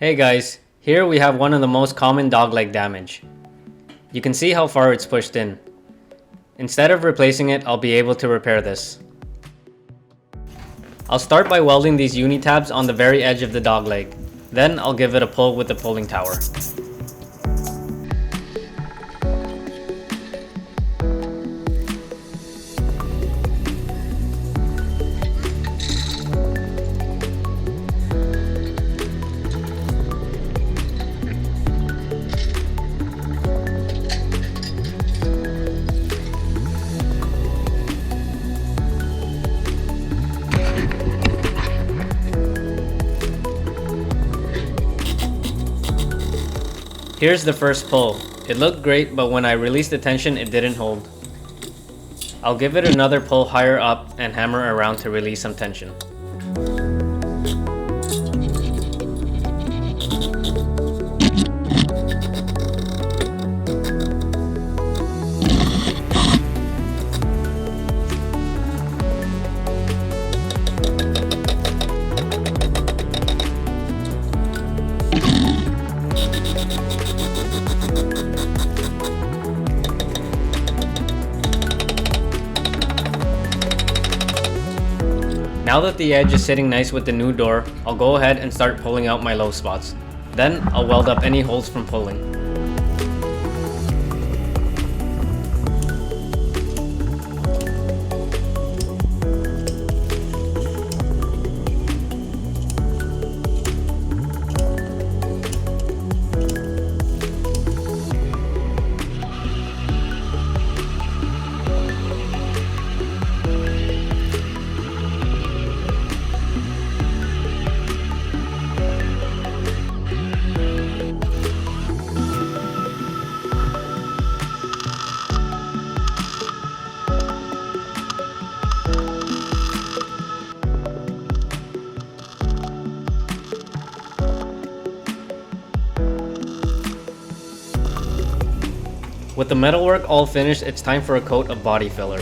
Hey guys, here we have one of the most common dog leg damage. You can see how far it's pushed in. Instead of replacing it, I'll be able to repair this. I'll start by welding these uni-tabs on the very edge of the dog leg. Then I'll give it a pull with the pulling tower. Here's the first pull. It looked great, but when I released the tension, it didn't hold. I'll give it another pull higher up and hammer around to release some tension. Now that the edge is sitting nice with the new door, I'll go ahead and start pulling out my low spots. Then I'll weld up any holes from pulling. With the metalwork all finished, it's time for a coat of body filler.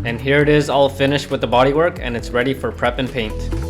And here it is all finished with the bodywork, and it's ready for prep and paint.